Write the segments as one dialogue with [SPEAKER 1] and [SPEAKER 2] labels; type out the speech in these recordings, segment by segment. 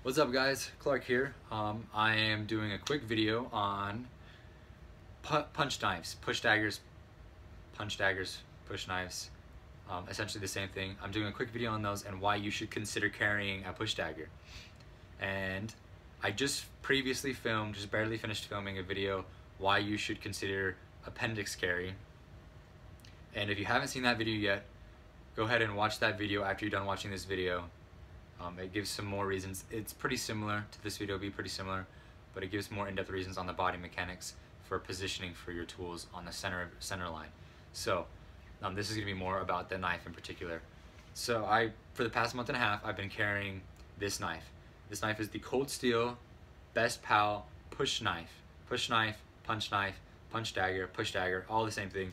[SPEAKER 1] What's up guys, Clark here. I am doing a quick video on punch knives, push daggers, punch daggers, push knives, essentially the same thing. I'm doing a quick video on those and why you should consider carrying a push dagger. And I just previously filmed, just barely finished filming a video why you should consider appendix carry. And if you haven't seen that video yet, go ahead and watch that video after you're done watching this video. It gives some more reasons. It's pretty similar to this video, pretty similar, but it gives more in-depth reasons on the body mechanics for positioning for your tools on the center line. So this is going to be more about the knife in particular. So for the past month and a half, I've been carrying this knife. This knife is the Cold Steel Best Pal push knife. Push knife, punch dagger, push dagger, all the same thing.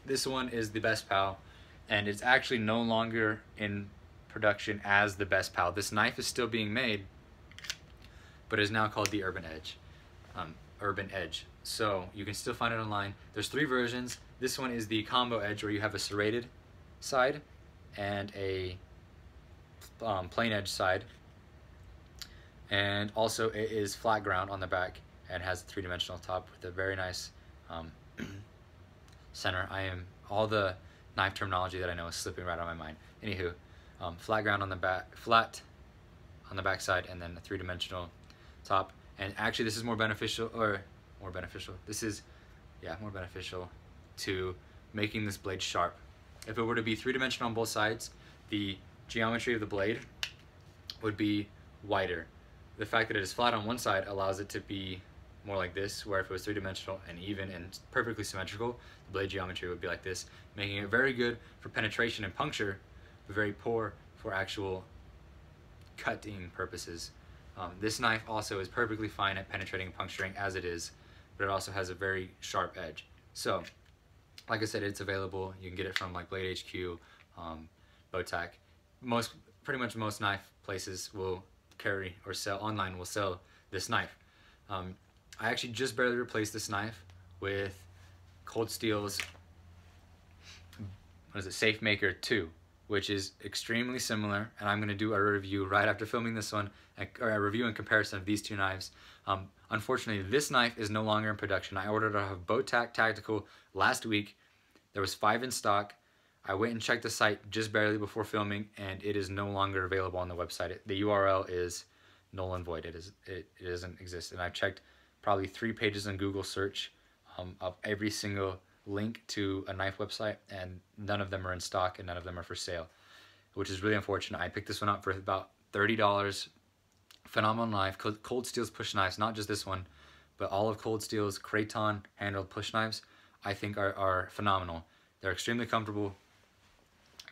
[SPEAKER 1] This one is the Best Pal, and it's actually no longer in production as the Best Pal. This knife is still being made, but is now called the Urban Edge. Urban Edge. So you can still find it online. There's 3 versions. This one is the Combo Edge, where you have a serrated side and a plain edge side, and also it is flat ground on the back and has a 3-dimensional top with a very nice center. All the knife terminology that I know is slipping right out of my mind. Anywho, flat ground on the back, flat on the back side, and then a 3-dimensional top. And actually, this is more beneficial to making this blade sharp. If it were to be 3-dimensional on both sides, the geometry of the blade would be wider. The fact that it is flat on one side allows it to be more like this, where if it was 3-dimensional and even and perfectly symmetrical, the blade geometry would be like this, making it very good for penetration and puncture, but very poor for actual cutting purposes. This knife also is perfectly fine at penetrating and puncturing as it is, but it also has a very sharp edge. So, like I said, it's available. You can get it from like Blade HQ, Bowtac. Pretty much most knife places will carry or sell online will sell this knife. I actually just barely replaced this knife with Cold Steel's Safe Maker 2, which is extremely similar, and I'm going to do a review right after filming this one, or a review and comparison of these 2 knives. Unfortunately, this knife is no longer in production. I ordered it off of Bowtac Tactical last week. There was 5 in stock. I went and checked the site just barely before filming, and it is no longer available on the website. The URL is null and void. It doesn't exist. And I've checked probably 3 pages on Google search of every single link to a knife website, and none of them are in stock and none of them are for sale, which is really unfortunate. I picked this one up for about $30. Phenomenal knife. Cold Steel's push knives, not just this one, but all of Cold Steel's Kraton handled push knives, I think are phenomenal. They're extremely comfortable,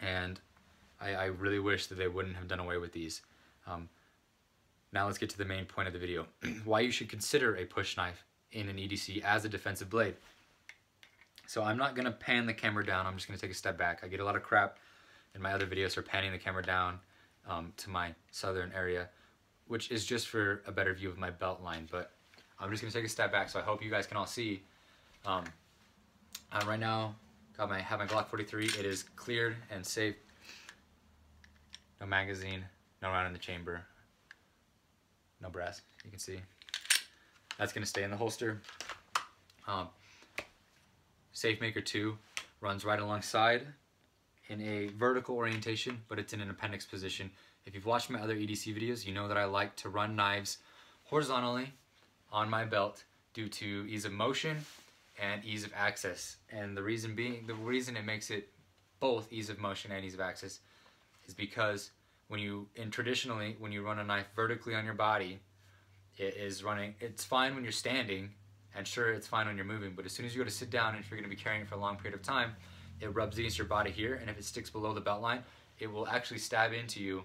[SPEAKER 1] and I really wish that they wouldn't have done away with these. Now let's get to the main point of the video. Why you should consider a push knife in an EDC as a defensive blade. So I'm not going to pan the camera down, I'm just going to take a step back. I get a lot of crap in my other videos for panning the camera down to my southern area, which is just for a better view of my belt line, but I'm just going to take a step back, so I hope you guys can all see. Right now, have my Glock 43. It is cleared and safe. No magazine, no round in the chamber, no brass, you can see. That's going to stay in the holster. Safe Maker 2 runs right alongside in a vertical orientation, but it's in an appendix position. If you've watched my other EDC videos, you know that I like to run knives horizontally on my belt due to ease of motion and ease of access. And the reason it makes it both ease of motion and ease of access is because traditionally when you run a knife vertically on your body, it's fine when you're standing, and sure, it's fine when you're moving, but as soon as you go to sit down, and if you're going to be carrying it for a long period of time, it rubs against your body here, and if it sticks below the belt line, it will actually stab into you.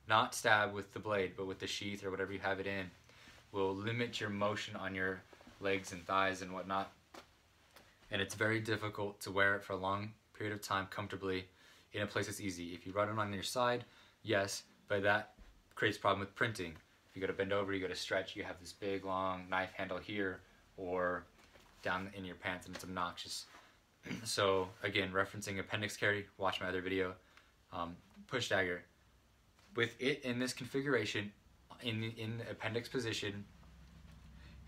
[SPEAKER 1] Not stab with the blade, but with the sheath or whatever you have it in. Will limit your motion on your legs and thighs and whatnot. And it's very difficult to wear it for a long period of time comfortably in a place that's easy. If you run it on your side, yes, but that creates a problem with printing. If you go to bend over, you go to stretch, you have this big long knife handle here or down in your pants, and it's obnoxious. So again, referencing appendix carry, watch my other video. Push dagger. with it in this configuration, in the appendix position,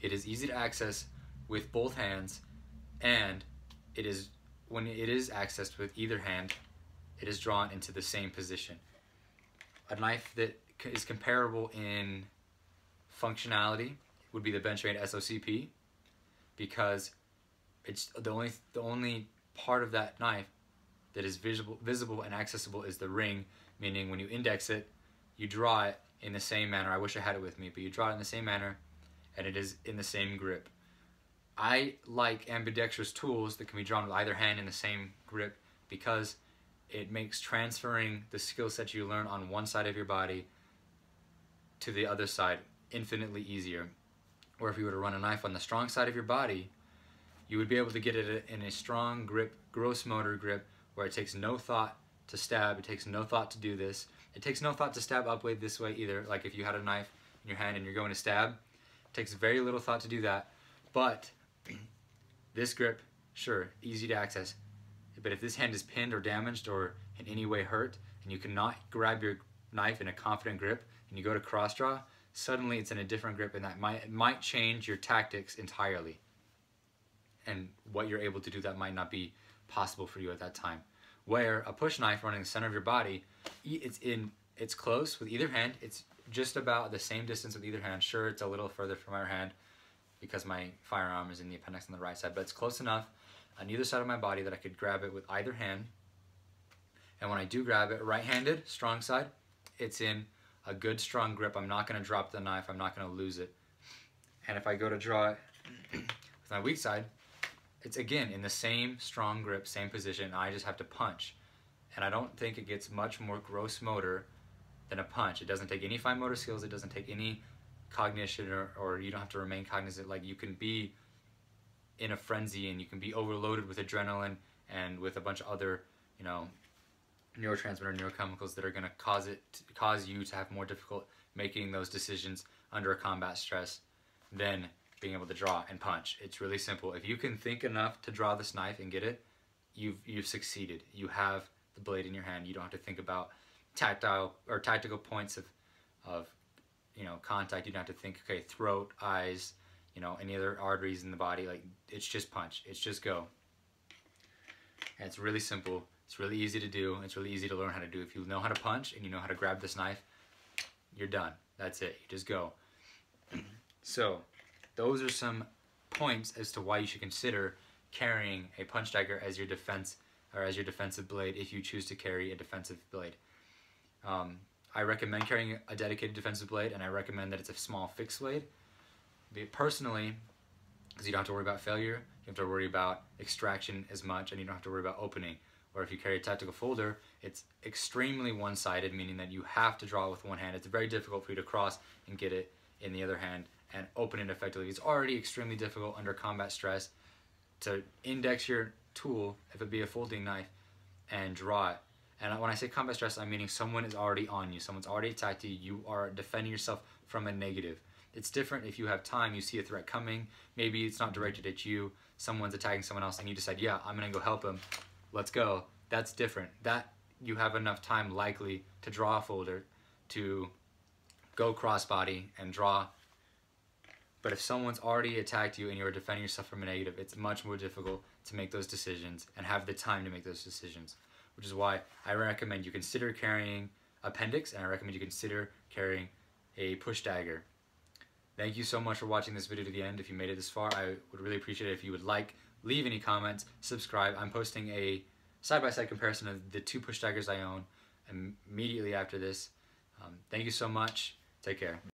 [SPEAKER 1] it is easy to access with both hands, and it is, when it is accessed with either hand, it is drawn into the same position. A knife that is comparable in functionality would be the Benchmade SOCP, because it's the only part of that knife that is visible and accessible is the ring, meaning when you index it, you draw it in the same manner. I wish I had it with me, but you draw it in the same manner, and it is in the same grip. I like ambidextrous tools that can be drawn with either hand in the same grip, because it makes transferring the skill set you learn on one side of your body to the other side infinitely easier. Or if you were to run a knife on the strong side of your body, you would be able to get it in a strong grip, gross motor grip, where it takes no thought to stab, it takes no thought to do this. It takes no thought to stab upward this way either, like if you had a knife in your hand and you're going to stab, it takes very little thought to do that. But this grip, sure, easy to access. But if this hand is pinned or damaged or in any way hurt, and you cannot grab your knife in a confident grip, and you go to cross draw, suddenly it's in a different grip, and that might change your tactics entirely. And what you're able to do that might not be possible for you at that time. Where a push knife running the center of your body, it's close with either hand. It's just about the same distance with either hand. Sure, it's a little further from my hand because my firearm is in the appendix on the right side, but it's close enough on either side of my body that I could grab it with either hand. And when I do grab it right-handed, strong side, it's in a good strong grip. I'm not going to drop the knife. I'm not going to lose it. And if I go to draw it with my weak side, it's again in the same strong grip, same position. I just have to punch. And I don't think it gets much more gross motor than a punch. It doesn't take any fine motor skills. It doesn't take any cognition, or you don't have to remain cognizant. Like, you can be in a frenzy and you can be overloaded with adrenaline and with a bunch of other, you know, neurotransmitter, neurochemicals that are going to cause you to have more difficult making those decisions under a combat stress than being able to draw and punch. It's really simple. If you can think enough to draw this knife and get it, you've succeeded. You have the blade in your hand. You don't have to think about tactical points of you know, contact. You don't have to think, okay, throat, eyes, you know, any other arteries in the body. Like, it's just punch. It's just go. And it's really simple. It's really easy to do. It's really easy to learn how to do. If you know how to punch and you know how to grab this knife, you're done. That's it. You just go. So, those are some points as to why you should consider carrying a punch dagger as your defense, or as your defensive blade, if you choose to carry a defensive blade. I recommend carrying a dedicated defensive blade, and I recommend that it's a small fixed blade. Personally, because you don't have to worry about failure, you don't have to worry about extraction as much, and you don't have to worry about opening. Or if you carry a tactical folder, it's extremely one-sided, meaning that you have to draw it with one hand. It's very difficult for you to cross and get it in the other hand and open it effectively. It's already extremely difficult under combat stress to index your tool, if it be a folding knife, and draw it. And when I say combat stress, I'm meaning someone is already on you. Someone's already attacked you. You are defending yourself from a negative. It's different if you have time, you see a threat coming, maybe it's not directed at you, someone's attacking someone else, and you decide, yeah, I'm gonna go help him, let's go. That's different. That you have enough time likely to draw a folder, to go crossbody and draw. But if someone's already attacked you and you're defending yourself from a negative, it's much more difficult to make those decisions and have the time to make those decisions. Which is why I recommend you consider carrying appendix, and I recommend you consider carrying a push dagger. Thank you so much for watching this video to the end. If you made it this far, I would really appreciate it if you would like, leave any comments, subscribe. I'm posting a side-by-side comparison of the two push daggers I own immediately after this. Thank you so much. Take care.